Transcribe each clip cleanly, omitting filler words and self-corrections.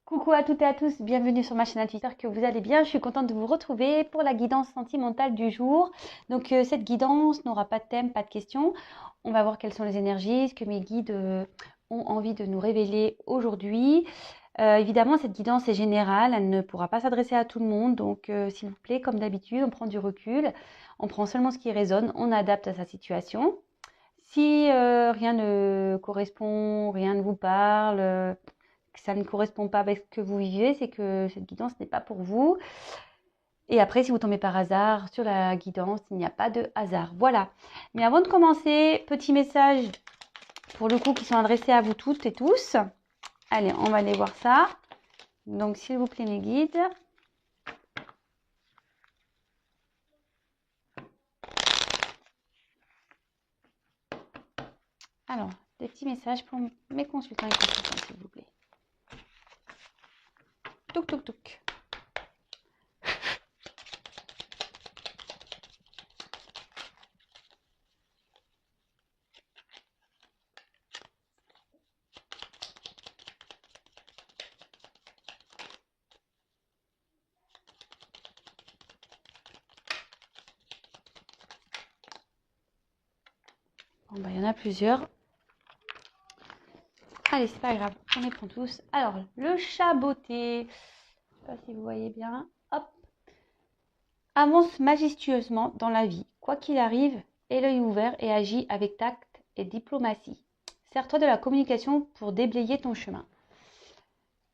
Coucou à toutes et à tous, bienvenue sur ma chaîne Twitter, que vous allez bien. Je suis contente de vous retrouver pour la guidance sentimentale du jour. Donc cette guidance n'aura pas de thème, pas de questions. On va voir quelles sont les énergies, ce que mes guides ont envie de nous révéler aujourd'hui. Évidemment, cette guidance est générale, elle ne pourra pas s'adresser à tout le monde. Donc s'il vous plaît, comme d'habitude, on prend du recul, on prend seulement ce qui résonne, on adapte à sa situation. Si rien ne correspond, rien ne vous parle, que ça ne correspond pas avec ce que vous vivez, c'est que cette guidance n'est pas pour vous. Et après, si vous tombez par hasard sur la guidance, il n'y a pas de hasard. Voilà. Mais avant de commencer, petit message pour le coup qui sont adressés à vous toutes et tous. Allez, on va aller voir ça. Donc, s'il vous plaît, mes guides. Alors, des petits messages pour mes consultants et consultantes, s'il vous plaît. Touk, touk, touk. Bon, bah, il y en a plusieurs. Allez, c'est pas grave, on les prend tous. Alors, le chat beauté. Je sais pas si vous voyez bien. Hop. Avance majestueusement dans la vie. Quoi qu'il arrive, aie l'œil ouvert et agis avec tact et diplomatie. Sers-toi de la communication pour déblayer ton chemin.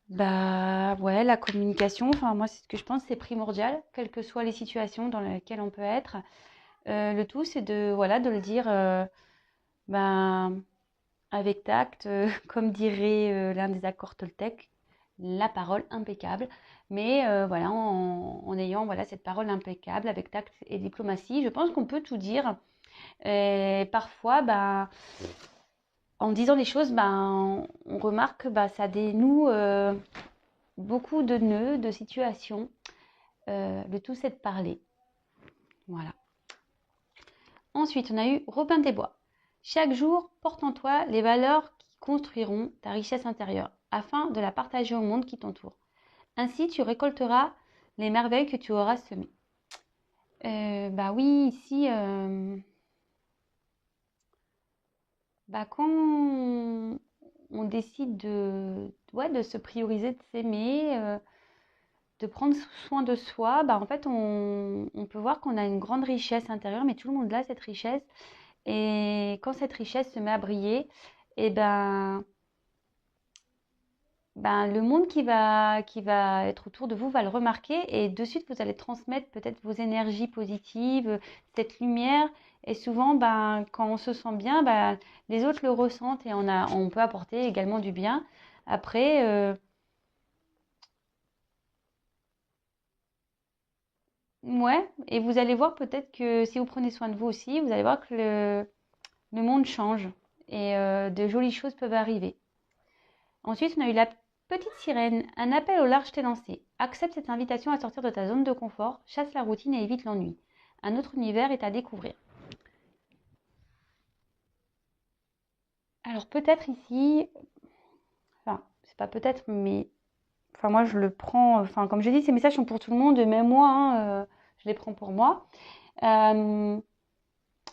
Bah ouais, la communication, enfin moi c'est ce que je pense, c'est primordial, quelles que soient les situations dans lesquelles on peut être. Le tout c'est de voilà de le dire ben, avec tact, comme dirait l'un des accords Toltec, la parole impeccable. Mais voilà, en ayant voilà, cette parole impeccable avec tact et diplomatie, je pense qu'on peut tout dire. Et parfois, ben, en disant les choses, ben, on remarque que ben, ça dénoue beaucoup de nœuds, de situations. Le tout, c'est de parler. Voilà. Ensuite, on a eu Robin des Bois. Chaque jour, porte en toi les valeurs qui construiront ta richesse intérieure, afin de la partager au monde qui t'entoure. Ainsi, tu récolteras les merveilles que tu auras semées. Bah oui, ici, bah quand on décide ouais, de se prioriser, de s'aimer, de prendre soin de soi, bah en fait, on peut voir qu'on a une grande richesse intérieure, mais tout le monde a cette richesse. Et quand cette richesse se met à briller, et ben, le monde qui va être autour de vous va le remarquer et de suite vous allez transmettre peut-être vos énergies positives, cette lumière. Et souvent, ben, quand on se sent bien, ben, les autres le ressentent et on peut apporter également du bien. Après, ouais, et vous allez voir peut-être que si vous prenez soin de vous aussi, vous allez voir que le monde change et de jolies choses peuvent arriver. Ensuite, on a eu la petite sirène, un appel au large t'est lancé. Accepte cette invitation à sortir de ta zone de confort, chasse la routine et évite l'ennui. Un autre univers est à découvrir. Alors peut-être ici, enfin c'est pas peut-être, mais enfin moi je le prends, enfin comme je dis, ces messages sont pour tout le monde, même moi, hein, je les prends pour moi. Euh,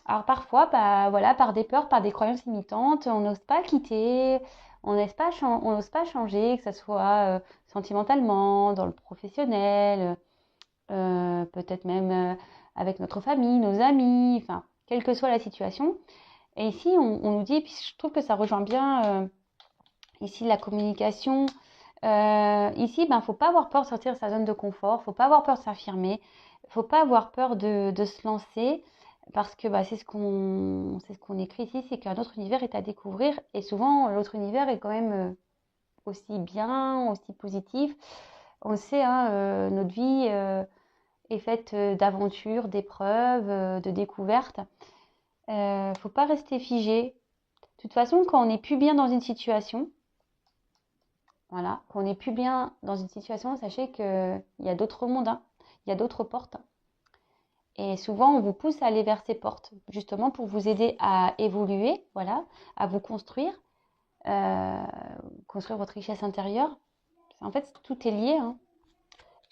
alors parfois, bah, voilà, par des peurs, par des croyances limitantes, on n'ose pas quitter, on n'ose pas changer, que ce soit sentimentalement, dans le professionnel, peut-être même avec notre famille, nos amis, enfin, quelle que soit la situation. Et ici, on nous dit, et puis je trouve que ça rejoint bien ici la communication. Ici, ben, faut pas avoir peur de sortir de sa zone de confort, faut pas avoir peur de s'affirmer, faut pas avoir peur de se lancer, parce que bah, c'est ce qu'on écrit ici, c'est qu'un autre univers est à découvrir, et souvent l'autre univers est quand même aussi bien, aussi positif. On le sait, hein, notre vie est faite d'aventures, d'épreuves, de découvertes. Faut pas rester figé. De toute façon, quand on n'est plus bien dans une situation, voilà, quand on n'est plus bien dans une situation, sachez qu'il y a d'autres mondes, hein, il y a d'autres portes. Et souvent, on vous pousse à aller vers ces portes, justement pour vous aider à évoluer, voilà, à vous construire, euh, construire votre richesse intérieure. En fait, tout est lié, hein.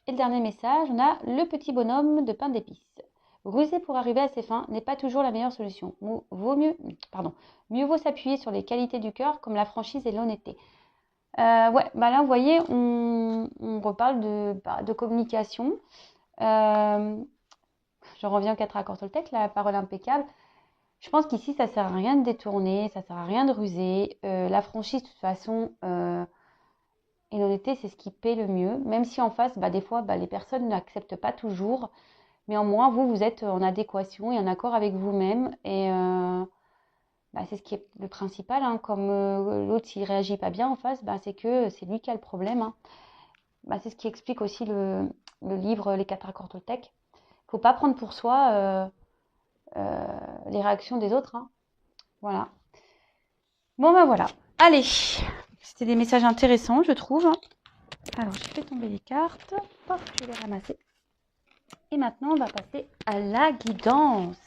Et le dernier message, on a le petit bonhomme de pain d'épices. Ruser pour arriver à ses fins n'est pas toujours la meilleure solution. Mieux vaut s'appuyer sur les qualités du cœur comme la franchise et l'honnêteté. Ouais, bah là, vous voyez, on reparle de communication. Je reviens aux 4 accords Toltec, la parole impeccable. Je pense qu'ici, ça sert à rien de détourner, ça sert à rien de ruser. La franchise, de toute façon, et l'honnêteté, c'est ce qui paie le mieux. Même si en face, des fois, les personnes n'acceptent pas toujours. Mais au moins, vous êtes en adéquation et en accord avec vous-même. Et c'est ce qui est le principal, hein. Comme l'autre, s'il ne réagit pas bien en face, c'est que c'est lui qui a le problème, hein. C'est ce qui explique aussi le livre Les 4 accords Toltec. Il ne faut pas prendre pour soi les réactions des autres, hein. Voilà. Bon, voilà. Allez. C'était des messages intéressants, je trouve. Alors, j'ai fait tomber les cartes. Hop, je vais les ramasser. Et maintenant, on va passer à la guidance.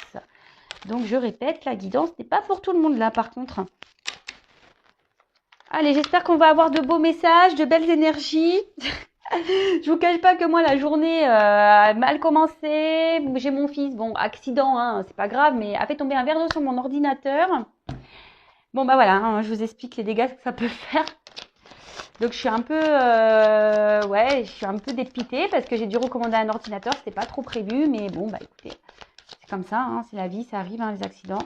Donc, je répète, la guidance n'est pas pour tout le monde là, par contre. Allez, j'espère qu'on va avoir de beaux messages, de belles énergies. Je vous cache pas que moi, la journée a mal commencé. J'ai mon fils, bon, accident, hein, c'est pas grave, mais a fait tomber un verre d'eau sur mon ordinateur. Bon, voilà, hein, je vous explique les dégâts que ça peut faire. Donc, je suis un peu, je suis un peu dépitée parce que j'ai dû recommander un ordinateur. C'était pas trop prévu, mais bon, écoutez, c'est comme ça, hein, c'est la vie, ça arrive, hein, les accidents.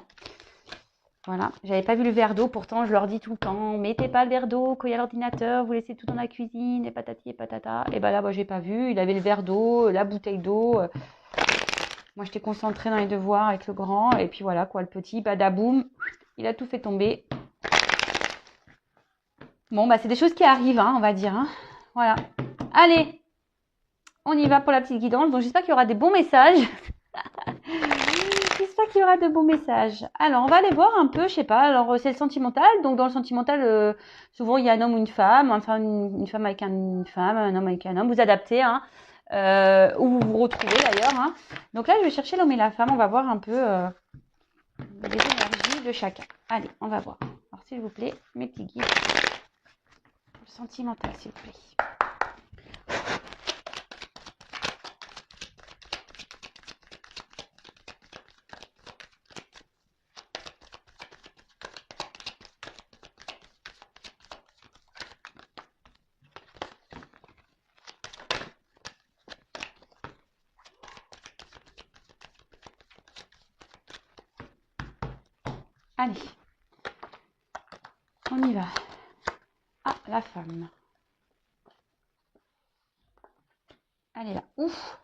Voilà, j'avais pas vu le verre d'eau, pourtant je leur dis tout le temps, mettez pas le verre d'eau quand il y a l'ordinateur, vous laissez tout dans la cuisine, et patati et patata. Et là, j'ai pas vu, il avait le verre d'eau, la bouteille d'eau. Moi, j'étais concentrée dans les devoirs avec le grand, et puis voilà, quoi, le petit, badaboum, il a tout fait tomber. Bon, c'est des choses qui arrivent, hein, on va dire, hein. Voilà. Allez, on y va pour la petite guidance. Donc, j'espère qu'il y aura des bons messages. J'espère qu'il y aura de bons messages. Alors, on va aller voir un peu, je sais pas. Alors, c'est le sentimental. Donc, dans le sentimental, souvent, il y a un homme ou une femme. Enfin, une femme avec une femme, un homme avec un homme. Vous adaptez, hein. Où vous vous retrouvez, d'ailleurs, hein. Donc là, je vais chercher l'homme et la femme. On va voir un peu les énergies de chacun. Allez, on va voir. Alors, s'il vous plaît, mes petits guides. Le sentimental, s'il vous plaît. Allez, on y va. Ah, la femme. Elle est là. Ouf.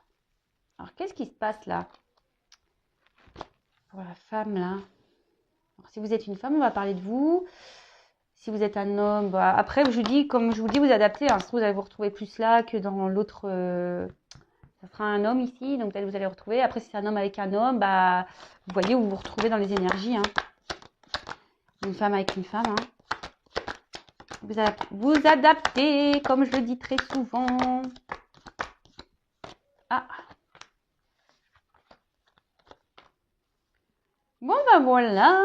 Alors, qu'est-ce qui se passe là? Pour la femme, là. Alors, si vous êtes une femme, on va parler de vous. Si vous êtes un homme, après, comme je vous dis, vous adaptez. Hein. Vous allez vous retrouver plus là que dans l'autre. Ça sera un homme ici, donc peut-être vous allez retrouver. Après, si c'est un homme avec un homme, vous voyez où vous vous retrouvez dans les énergies. Hein. Une femme avec une femme. Hein. Vous adaptez, comme je le dis très souvent. Ah. Bon, voilà.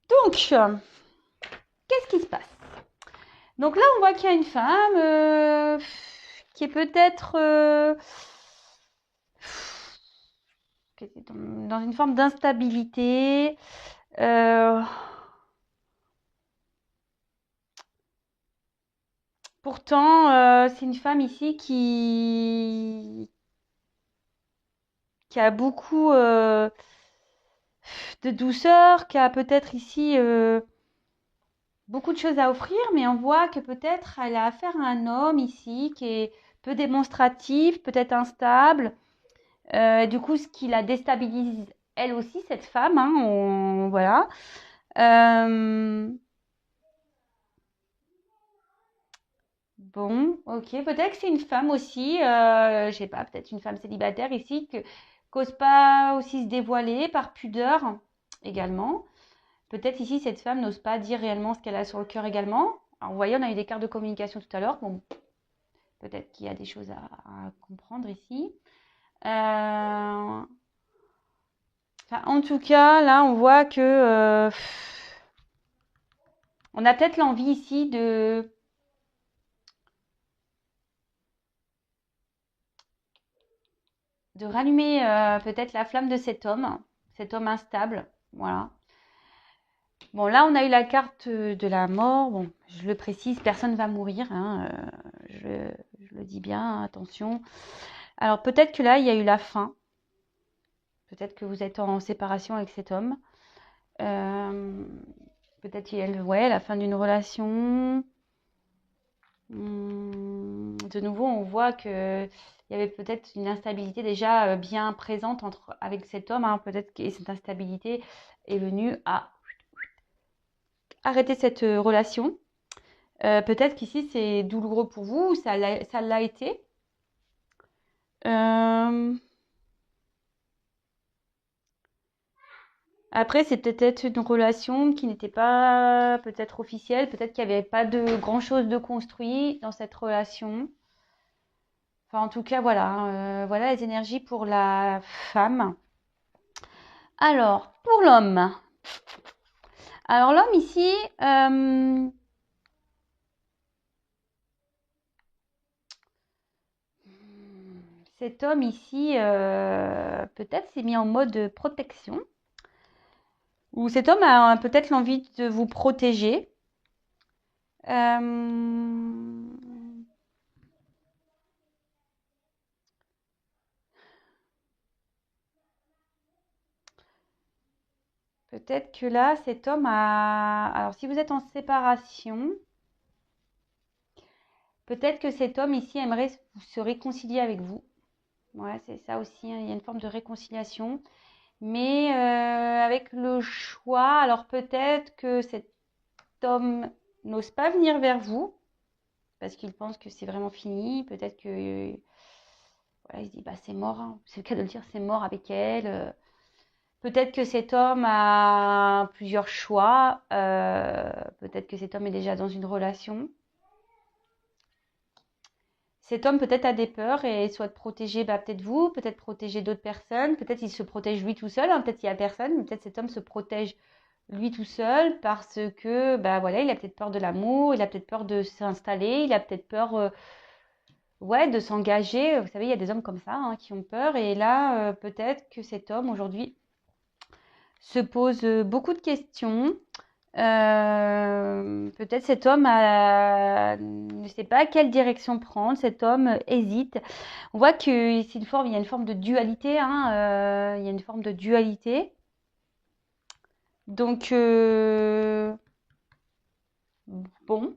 Donc, qu'est-ce qui se passe? Donc là, on voit qu'il y a une femme qui est peut-être dans une forme d'instabilité. Pourtant, c'est une femme ici qui a beaucoup de douceur, qui a peut-être ici beaucoup de choses à offrir, mais on voit que peut-être elle a affaire à un homme ici qui est peu démonstratif, peut-être instable. Du coup, ce qui la déstabilise, elle aussi, cette femme, hein, voilà. Bon, ok, peut-être que c'est une femme aussi, je sais pas, peut-être une femme célibataire ici, qui n'ose pas aussi se dévoiler par pudeur également. Peut-être ici, cette femme n'ose pas dire réellement ce qu'elle a sur le cœur également. Alors, vous voyez, on a eu des cartes de communication tout à l'heure. Bon, peut-être qu'il y a des choses à comprendre ici. En tout cas, là, on voit que On a peut-être l'envie ici de rallumer peut-être la flamme de cet homme instable. Voilà. Bon, là, on a eu la carte de la mort. Bon, je le précise, personne ne va mourir, hein, je le dis bien, attention. Alors, peut-être que là, il y a eu la fin. Peut-être que vous êtes en séparation avec cet homme. Peut-être qu'il y a ouais, la fin d'une relation. De nouveau, on voit que il y avait peut-être une instabilité déjà bien présente avec cet homme. Hein. Peut-être que cette instabilité est venue à arrêter cette relation. Peut-être qu'ici, c'est douloureux pour vous, ou ça l'a été. Après, c'est peut-être une relation qui n'était pas peut-être officielle. Peut-être qu'il n'y avait pas de grand-chose de construit dans cette relation. Enfin, en tout cas, voilà. Voilà les énergies pour la femme. Alors, pour l'homme. Alors, l'homme ici, cet homme ici, peut-être s'est mis en mode protection. Ou cet homme a peut-être l'envie de vous protéger. Peut-être que là, cet homme a... Alors, si vous êtes en séparation, peut-être que cet homme ici aimerait se réconcilier avec vous. Ouais, c'est ça aussi, hein. Il y a une forme de réconciliation. Mais avec le choix, alors peut-être que cet homme n'ose pas venir vers vous parce qu'il pense que c'est vraiment fini. Peut-être que voilà, il se dit bah c'est mort, hein. C'est le cas de le dire, c'est mort avec elle. Peut-être que cet homme a plusieurs choix. Peut-être que cet homme est déjà dans une relation. Cet homme peut-être a des peurs et souhaite protéger peut-être vous, peut-être protéger d'autres personnes. Peut-être il se protège lui tout seul. Hein. Peut-être il n'y a personne, mais peut-être cet homme se protège lui tout seul parce que voilà, il a peut-être peur de l'amour, il a peut-être peur de s'installer, il a peut-être peur ouais, de s'engager. Vous savez, il y a des hommes comme ça hein, qui ont peur. Et là, peut-être que cet homme aujourd'hui se pose beaucoup de questions. Peut-être cet homme ne sait pas quelle direction prendre. Cet homme hésite. On voit que c'est il y a une forme de dualité. Hein, il y a une forme de dualité. Donc, bon.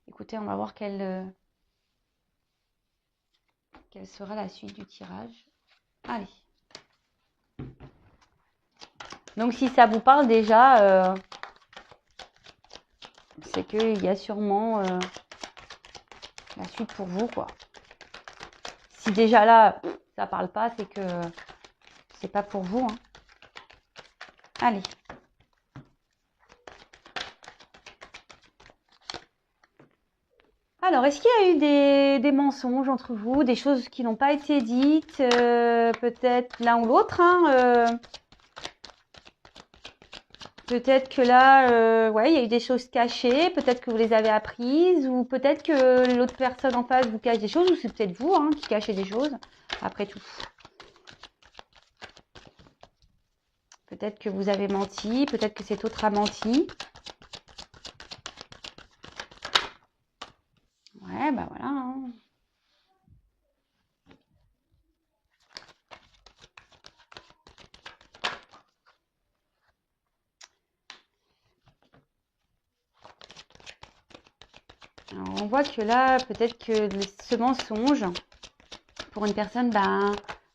Écoutez, on va voir quelle sera la suite du tirage. Allez. Donc, si ça vous parle déjà, c'est qu'il y a sûrement la suite pour vous, quoi. Si déjà là, ça parle pas, c'est que c'est pas pour vous. Hein. Allez. Alors, est-ce qu'il y a eu des mensonges entre vous, des choses qui n'ont pas été dites, peut-être l'un ou l'autre, hein, peut-être que là, ouais, il y a eu des choses cachées, peut-être que vous les avez apprises, ou peut-être que l'autre personne en face vous cache des choses, ou c'est peut-être vous hein, qui cachez des choses, après tout. Peut-être que vous avez menti, peut-être que cet autre a menti. Ouais, bah voilà. Hein. Alors, on voit que là, peut-être que ce mensonge, pour une personne,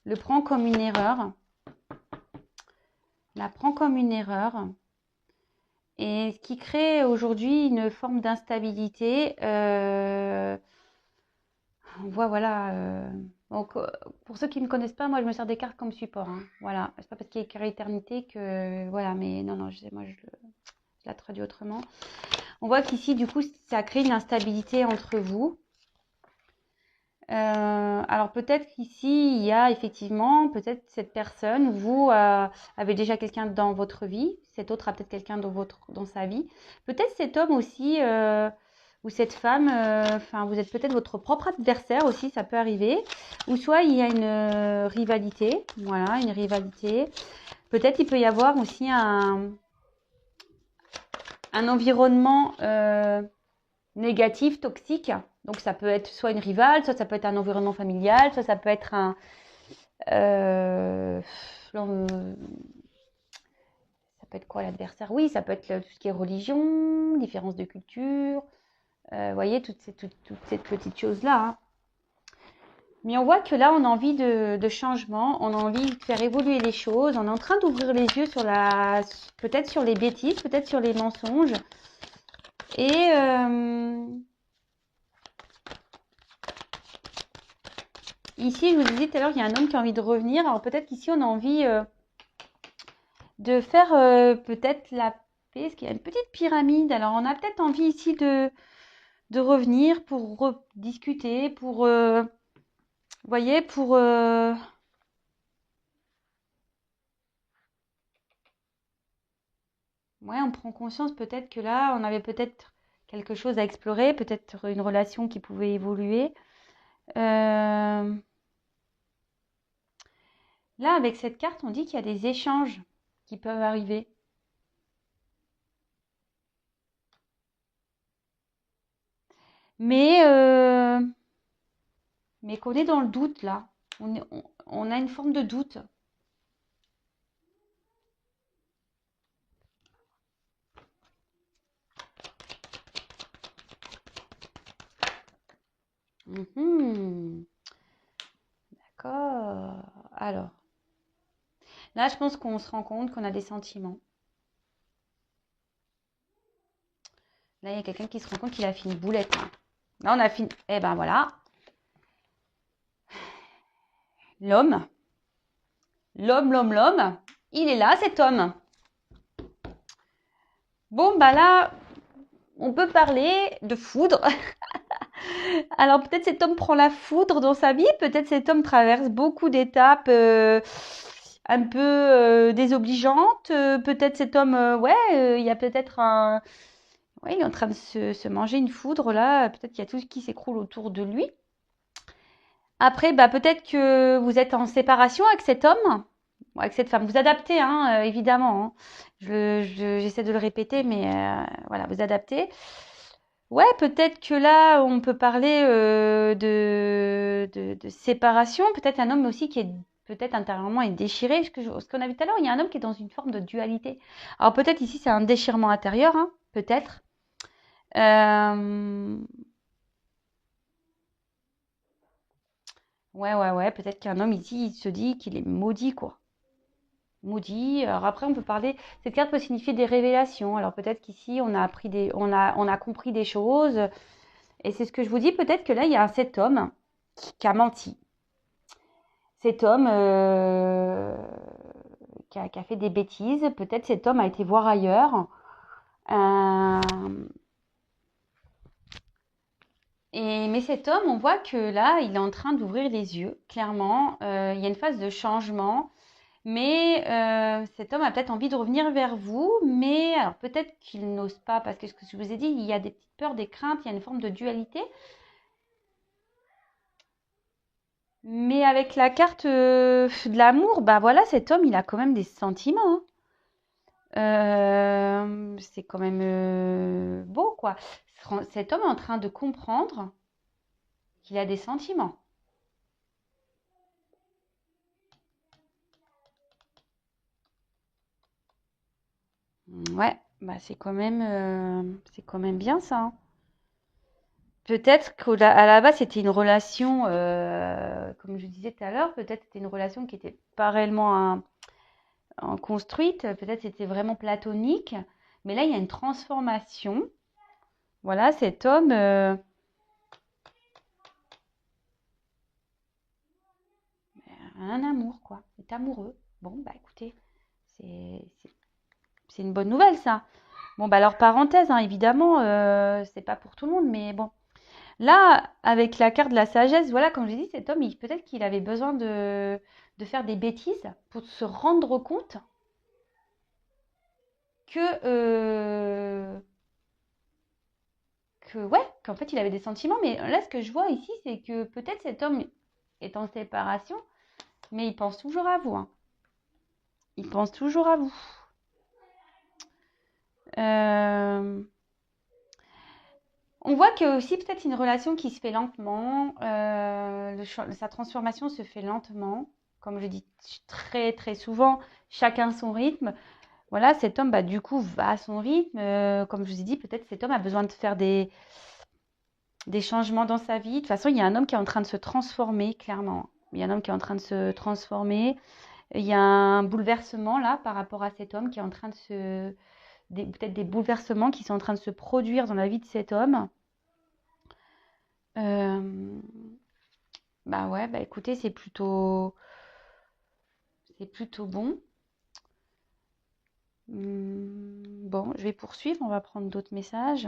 le prend comme une erreur. La prend comme une erreur. Et ce qui crée aujourd'hui une forme d'instabilité. On voit, voilà. Donc, pour ceux qui ne me connaissent pas, moi, je me sers des cartes comme support. Hein, voilà. C'est pas parce qu'il y a écrit éternité que. Voilà, mais non, non, moi, je la traduis autrement. On voit qu'ici, du coup, ça crée une instabilité entre vous. Alors peut-être qu'ici, il y a effectivement, peut-être cette personne, vous avez déjà quelqu'un dans votre vie, cet autre a peut-être quelqu'un dans sa vie. Peut-être cet homme aussi, ou cette femme, enfin, vous êtes peut-être votre propre adversaire aussi, ça peut arriver. Ou soit il y a une rivalité, voilà, une rivalité. Peut-être il peut y avoir aussi un environnement négatif, toxique. Donc ça peut être soit une rivale, soit ça peut être un environnement familial, soit ça peut être euh, ça peut être quoi l'adversaire? Oui, ça peut être tout ce qui est religion, différence de culture, vous voyez, toutes ces petites choses-là, hein. Mais on voit que là, on a envie de changement, on a envie de faire évoluer les choses, on est en train d'ouvrir les yeux sur peut-être sur les bêtises, peut-être sur les mensonges. Et ici, je vous disais tout à l'heure, il y a un homme qui a envie de revenir. Alors peut-être qu'ici, on a envie de faire peut-être la paix, parce qu'il y a une petite pyramide. Alors on a peut-être envie ici de revenir pour rediscuter, pour, vous voyez, pour... ouais, on prend conscience peut-être que là, on avait peut-être quelque chose à explorer, peut-être une relation qui pouvait évoluer. Euh, Là, avec cette carte, on dit qu'il y a des échanges qui peuvent arriver. Mais, euh, mais qu'on est dans le doute là. On a une forme de doute. Mhm, d'accord. Alors, là, je pense qu'on se rend compte qu'on a des sentiments. Là, il y a quelqu'un qui se rend compte qu'il a fait une boulette, hein. Là, on a fini. Eh ben voilà. L'homme. L'homme. Il est là, cet homme. Bon, bah là, on peut parler de foudre. Alors peut-être cet homme prend la foudre dans sa vie, peut-être cet homme traverse beaucoup d'étapes un peu désobligeantes, peut-être cet homme, ouais, il y a peut-être un... Ouais, il est en train de se manger une foudre là, peut-être qu'il y a tout qui s'écroule autour de lui. Après, bah, peut-être que vous êtes en séparation avec cet homme, ou avec cette femme. Vous adaptez, hein, évidemment, hein. J'essaie de le répéter, mais voilà, vous adaptez. Ouais, peut-être que là, on peut parler de séparation. Peut-être un homme aussi qui est peut-être intérieurement est déchiré. Ce qu'on a vu tout à l'heure, il y a un homme qui est dans une forme de dualité. Alors peut-être ici, c'est un déchirement intérieur, hein, peut-être. Euh, ouais. Peut-être qu'un homme ici, il se dit qu'il est maudit, quoi. Maudit. Alors après, on peut parler. Cette carte peut signifier des révélations. Alors peut-être qu'ici, on a compris des choses. Et c'est ce que je vous dis. Peut-être que là, il y a cet homme qui a menti. Cet homme qui a fait des bêtises. Peut-être cet homme a été voir ailleurs. Euh, mais cet homme, on voit que là, il est en train d'ouvrir les yeux, clairement. Il y a une phase de changement. Mais cet homme a peut-être envie de revenir vers vous, mais alors peut-être qu'il n'ose pas, parce que ce que je vous ai dit, il y a des petites peurs, des craintes, il y a une forme de dualité. Mais avec la carte de l'amour, bah voilà, cet homme, il a quand même des sentiments, hein. C'est quand même beau, quoi. Cet homme est en train de comprendre qu'il a des sentiments. Ouais, bah c'est quand même bien ça, hein. Peut-être qu'à la base, c'était une relation, comme je disais tout à l'heure, peut-être c'était une relation qui n'était pas réellement construite, peut-être c'était vraiment platonique, mais là, il y a une transformation. Voilà, cet homme, un amour, quoi. Il est amoureux. Bon, bah écoutez, c'est une bonne nouvelle, ça. Bon, bah alors, parenthèse, hein, évidemment, c'est pas pour tout le monde, mais bon. Là, avec la carte de la sagesse, voilà, comme je dis, cet homme, peut-être qu'il avait besoin de faire des bêtises pour se rendre compte que, ouais, qu'en fait, il avait des sentiments. Mais là, ce que je vois ici, c'est que peut-être cet homme est en séparation, mais il pense toujours à vous, hein. Il pense toujours à vous. On voit qu'il y a aussi peut-être une relation qui se fait lentement. Sa transformation se fait lentement. Comme je dis très très souvent, chacun son rythme. Voilà, cet homme, bah, du coup, va à son rythme. Comme je vous ai dit, peut-être cet homme a besoin de faire des changements dans sa vie. De toute façon, il y a un homme qui est en train de se transformer, clairement. Il y a un homme qui est en train de se transformer. Il y a un bouleversement là par rapport à cet homme qui est en train de se... Peut-être des bouleversements qui sont en train de se produire dans la vie de cet homme. Bah ouais, bah écoutez, c'est plutôt bon. Bon, je vais poursuivre, on va prendre d'autres messages.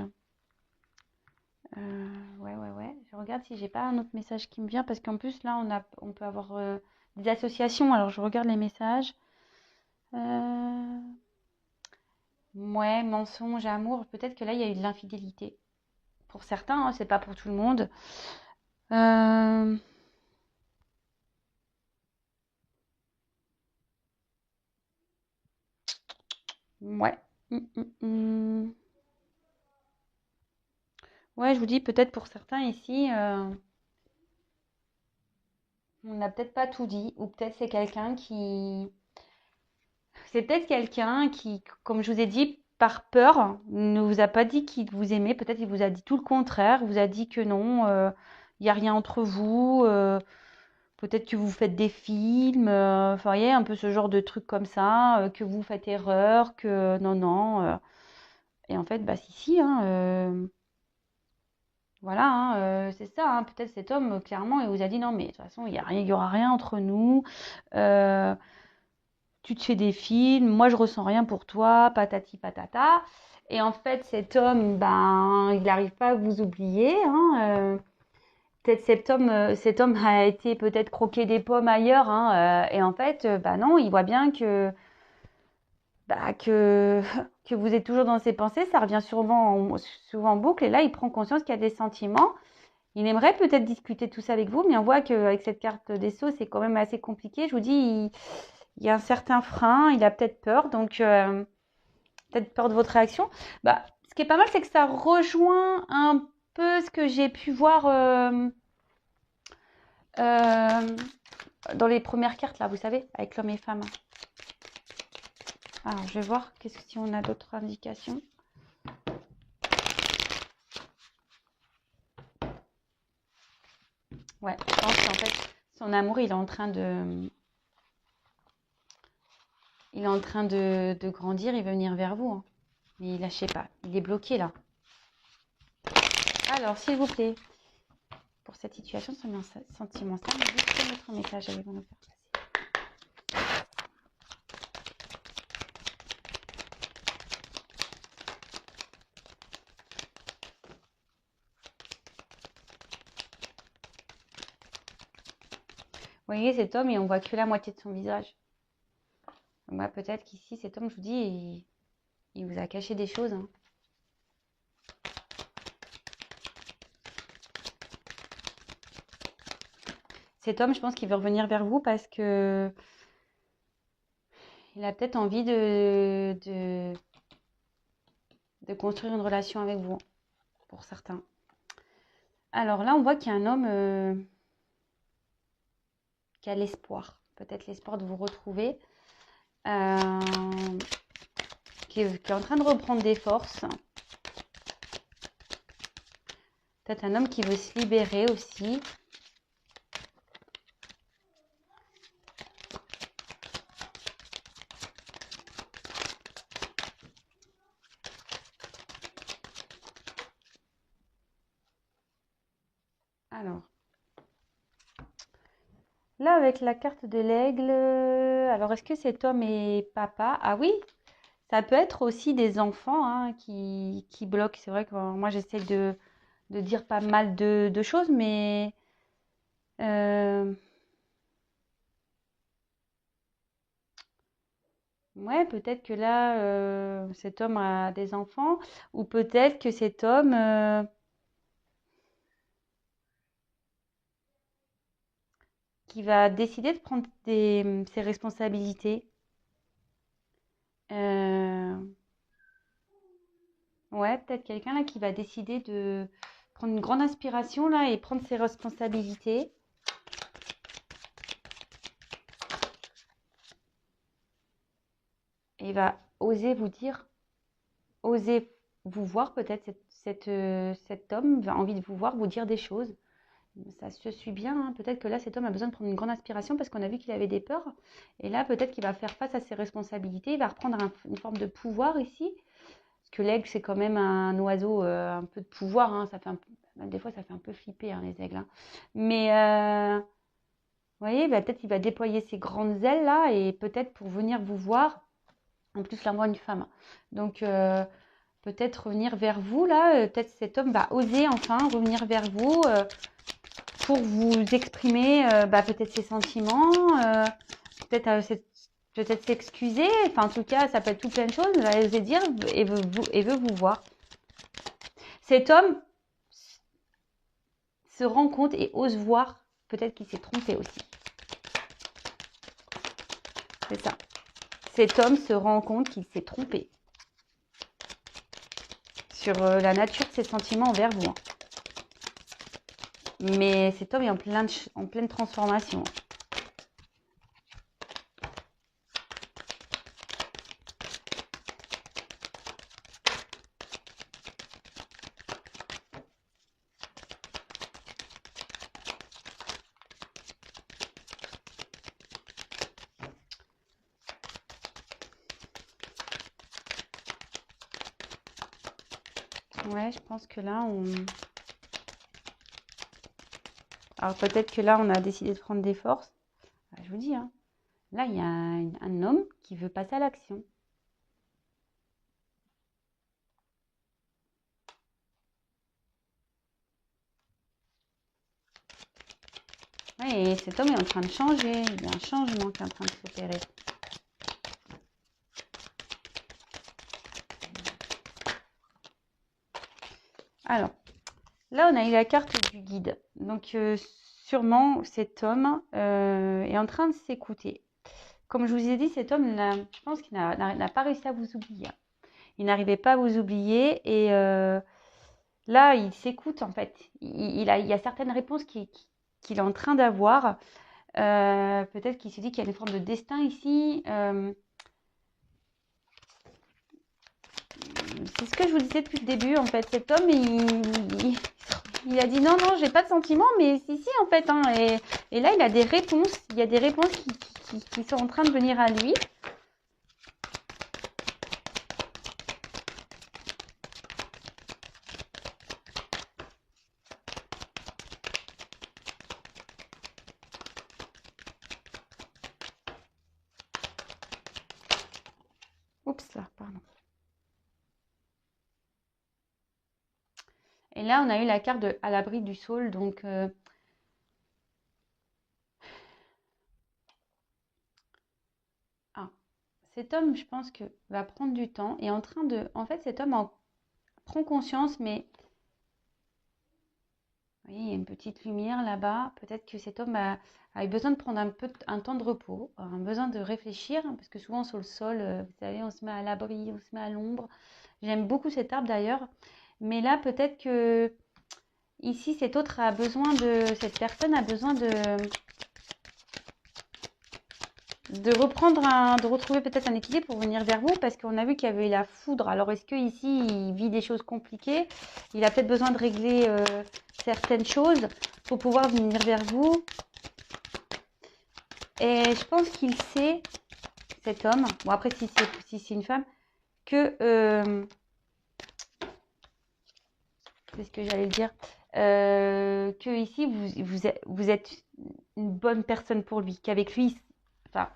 Ouais. Je regarde si j'ai pas un autre message qui me vient parce qu'en plus là, on peut avoir des associations. Alors je regarde les messages. Ouais, mensonge, amour. Peut-être que là, il y a eu de l'infidélité. Pour certains, hein, c'est pas pour tout le monde. Euh, ouais. Hum. Ouais, je vous dis, peut-être pour certains ici, on n'a peut-être pas tout dit. Ou peut-être c'est quelqu'un qui... C'est peut-être quelqu'un qui, comme je vous ai dit, par peur, ne vous a pas dit qu'il vous aimait. Peut-être il vous a dit tout le contraire. Vous a dit que non, il n'y a rien entre vous. Peut-être que vous faites des films. Enfin, il y a un peu ce genre de trucs comme ça. Que vous faites erreur. Que non, non. Et en fait, bah si, hein. Voilà, hein, c'est ça, hein. Peut-être cet homme, clairement, il vous a dit non, mais de toute façon, il y aura rien entre nous. Euh, Tu te fais des films, moi je ressens rien pour toi, patati patata. Et en fait, cet homme, ben, il n'arrive pas à vous oublier, hein. Peut-être cet homme a été peut-être croquer des pommes ailleurs, hein, et en fait, bah non, il voit bien que que vous êtes toujours dans ses pensées, ça revient souvent en boucle. Et là, il prend conscience qu'il y a des sentiments. Il aimerait peut-être discuter tout ça avec vous, mais on voit qu'avec cette carte des Sceaux, c'est quand même assez compliqué. Je vous dis, il y a un certain frein, il a peut-être peur, donc peut-être peur de votre réaction. Bah, ce qui est pas mal, c'est que ça rejoint un peu ce que j'ai pu voir euh, dans les premières cartes, là, vous savez, avec l'homme et femme. Alors, je vais voir si on a d'autres indications. Ouais, je pense qu'en fait, son amour, il est en train de grandir, il veut venir vers vous, hein. Mais lâchez pas, il est bloqué là. Alors, s'il vous plaît, pour cette situation sentimentale, juste mettre un message avec mon faire passer. Vous voyez cet homme et on voit que la moitié de son visage. Moi, peut-être qu'ici, cet homme, je vous dis, il vous a caché des choses, hein. Cet homme, je pense qu'il veut revenir vers vous parce que il a peut-être envie de construire une relation avec vous, pour certains. Alors là, on voit qu'il y a un homme qui a l'espoir, peut-être l'espoir de vous retrouver, euh, qui est en train de reprendre des forces. Peut-être un homme qui veut se libérer aussi. Alors, là, avec la carte de l'aigle, alors est-ce que cet homme est papa? Ah oui, ça peut être aussi des enfants, hein, qui bloquent. C'est vrai que moi, j'essaie de dire pas mal de choses, mais ouais, peut-être que là, cet homme a des enfants, ou peut-être que cet homme qui va décider de prendre ses responsabilités. Euh, ouais, peut-être quelqu'un là qui va décider de prendre une grande inspiration là et prendre ses responsabilités. Et il va oser vous dire, oser vous voir peut-être cet homme va envie de vous voir, vous dire des choses. Ça se suit bien, hein. Peut-être que là, cet homme a besoin de prendre une grande inspiration parce qu'on a vu qu'il avait des peurs. Et là, peut-être qu'il va faire face à ses responsabilités. Il va reprendre une forme de pouvoir ici. Parce que l'aigle, c'est quand même un oiseau un peu de pouvoir, hein. Ça fait des fois, ça fait un peu flipper, hein, les aigles, hein. Mais, vous voyez, bah, peut-être qu'il va déployer ses grandes ailes là. Et peut-être pour venir vous voir. En plus, là, on voit une femme. Donc, peut-être revenir vers vous là. Peut-être cet homme va oser enfin revenir vers vous. Pour vous exprimer peut-être ses sentiments, peut-être s'excuser, enfin en tout cas ça peut être tout plein de choses, va oser dire et veut vous voir. Cet homme se rend compte et ose voir peut-être qu'il s'est trompé aussi. C'est ça. Cet homme se rend compte qu'il s'est trompé sur la nature de ses sentiments envers vous. Mais cet homme est en pleine transformation. Ouais, je pense que là, alors peut-être que là, on a décidé de prendre des forces. Je vous dis, hein, là, il y a un homme qui veut passer à l'action. Oui, et cet homme est en train de changer. Il y a un changement qui est en train de s'opérer. Alors, là, on a eu la carte du guide. Donc, sûrement, cet homme est en train de s'écouter. Comme je vous ai dit, cet homme, là, je pense qu'il n'a pas réussi à vous oublier. Il n'arrivait pas à vous oublier. Et là, il s'écoute, en fait. Il y a certaines réponses qu'il est en train d'avoir. Peut-être qu'il se dit qu'il y a une forme de destin ici. C'est ce que je vous disais depuis le début, en fait. Cet homme, il a dit non, non, j'ai pas de sentiments, mais si, en fait, hein. Et là, il a des réponses. Il y a des réponses qui sont en train de venir à lui. Oups, là, pardon. Et là, on a eu la carte de à l'abri du saule, donc cet homme, je pense que va prendre du temps et en train de, en fait, cet homme prend conscience, mais vous voyez, il y a une petite lumière là-bas. Peut-être que cet homme a eu besoin de prendre un temps de repos, un besoin de réfléchir, hein, parce que souvent sur le sol, vous savez, on se met à l'abri, on se met à l'ombre. J'aime beaucoup cet arbre d'ailleurs, mais là, peut-être que ici, cette personne a besoin de retrouver peut-être un équilibre pour venir vers vous, parce qu'on a vu qu'il y avait la foudre. Alors, est-ce qu'ici, il vit des choses compliquées? Il a peut-être besoin de régler certaines choses pour pouvoir venir vers vous. Et je pense qu'il sait, cet homme, bon après si c'est une femme, que, c'est ce que j'allais dire, que ici, vous êtes une bonne personne pour lui, qu'avec lui, enfin,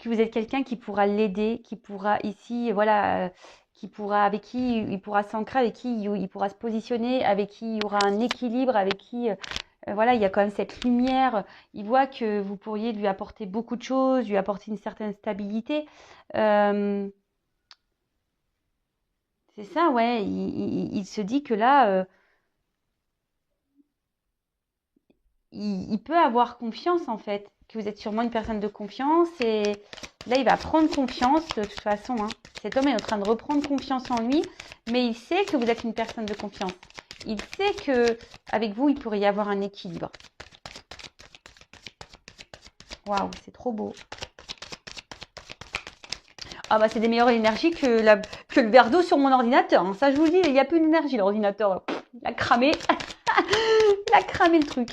que vous êtes quelqu'un qui pourra l'aider, qui pourra ici, voilà, qui pourra, avec qui il pourra s'ancrer, avec qui il pourra se positionner, avec qui il y aura un équilibre, avec qui, voilà, il y a quand même cette lumière. Il voit que vous pourriez lui apporter beaucoup de choses, lui apporter une certaine stabilité. C'est ça, ouais. Il se dit que là, il peut avoir confiance en fait, que vous êtes sûrement une personne de confiance et là il va prendre confiance de toute façon. Hein. Cet homme est en train de reprendre confiance en lui, mais il sait que vous êtes une personne de confiance. Il sait que avec vous il pourrait y avoir un équilibre. Waouh, c'est trop beau. Ah bah c'est des meilleures énergies que le verre d'eau sur mon ordinateur. Hein. Ça je vous le dis, il n'y a plus d'énergie l'ordinateur. Il a cramé. Il a cramé le truc.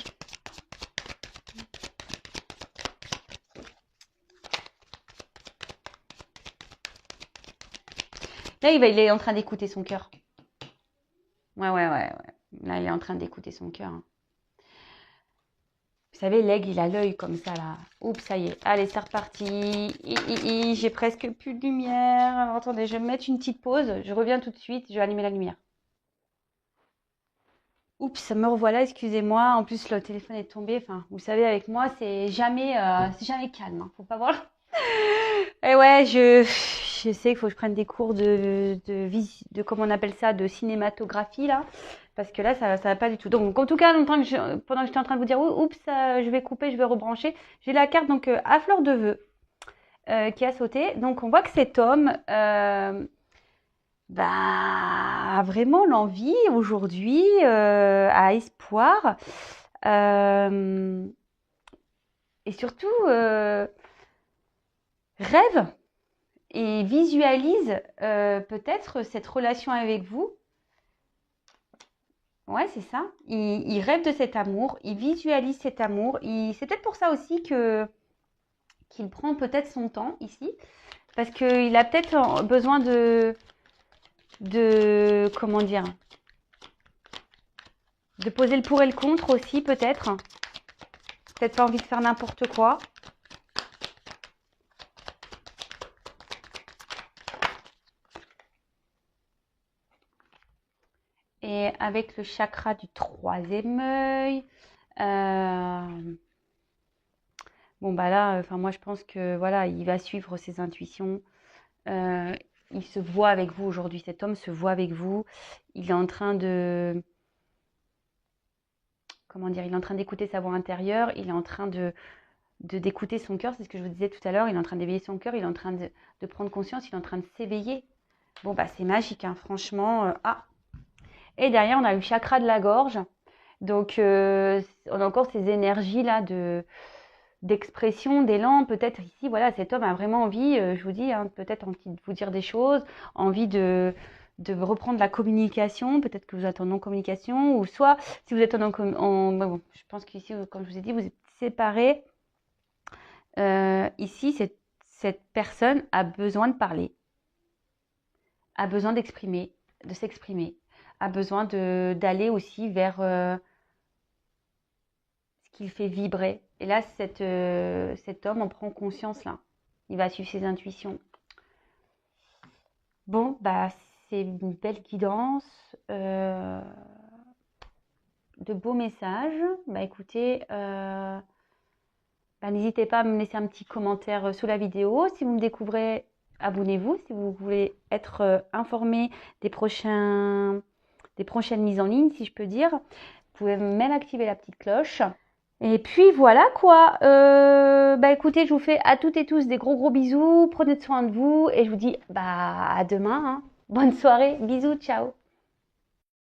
Là, il est en train d'écouter son cœur. Ouais. Là, il est en train d'écouter son cœur. Hein. Vous savez, l'aigle, il a l'œil comme ça, là. Oups, ça y est. Allez, c'est reparti. J'ai presque plus de lumière. Alors, attendez, je vais me mettre une petite pause. Je reviens tout de suite. Je vais allumer la lumière. Oups, me revoilà, excusez-moi. En plus, le téléphone est tombé. Enfin, vous savez, avec moi, c'est jamais calme. Hein. Faut pas voir. Et ouais, je sais qu'il faut que je prenne des cours de comment on appelle ça, de cinématographie là, parce que là ça va pas du tout. Donc en tout cas, pendant que j'étais en train de vous dire oups, je vais couper, je vais rebrancher, j'ai la carte donc à fleur de vœux qui a sauté. Donc on voit que cet homme a vraiment l'envie aujourd'hui, a espoir et surtout rêve et visualise peut-être cette relation avec vous. Ouais, c'est ça. Il rêve de cet amour, il visualise cet amour. C'est peut-être pour ça aussi qu'il prend peut-être son temps ici, parce qu'il a peut-être besoin de comment dire, de poser le pour et le contre aussi peut-être. Peut-être pas envie de faire n'importe quoi. Et avec le chakra du troisième œil, bon bah là, moi je pense que voilà, il va suivre ses intuitions. Il se voit avec vous aujourd'hui. Cet homme se voit avec vous. Il est en train de, comment dire, il est en train d'écouter sa voix intérieure. Il est en train d'écouter son cœur. C'est ce que je vous disais tout à l'heure. Il est en train d'éveiller son cœur. Il est en train de prendre conscience. Il est en train de s'éveiller. Bon bah c'est magique, hein, franchement. Et derrière, on a le chakra de la gorge. Donc, on a encore ces énergies-là d'expression, d'élan. Peut-être ici, voilà, cet homme a vraiment envie, je vous dis, hein, peut-être envie de vous dire des choses, envie de reprendre la communication. Peut-être que vous êtes en non-communication. Ou soit, si vous êtes bon, je pense qu'ici, comme je vous ai dit, vous êtes séparés. Ici, cette personne a besoin de parler, a besoin de s'exprimer, a besoin d'aller aussi vers ce qu'il fait vibrer. Et là, cet homme en prend conscience là. Il va suivre ses intuitions. Bon, bah c'est une belle guidance, de beaux messages. Bah écoutez, n'hésitez pas à me laisser un petit commentaire sous la vidéo. Si vous me découvrez, abonnez-vous. Si vous voulez être informé des prochaines mises en ligne, si je peux dire. Vous pouvez même activer la petite cloche. Et puis voilà quoi. Écoutez, je vous fais à toutes et tous des gros bisous. Prenez soin de vous et je vous dis à demain. Hein. Bonne soirée. Bisous, ciao.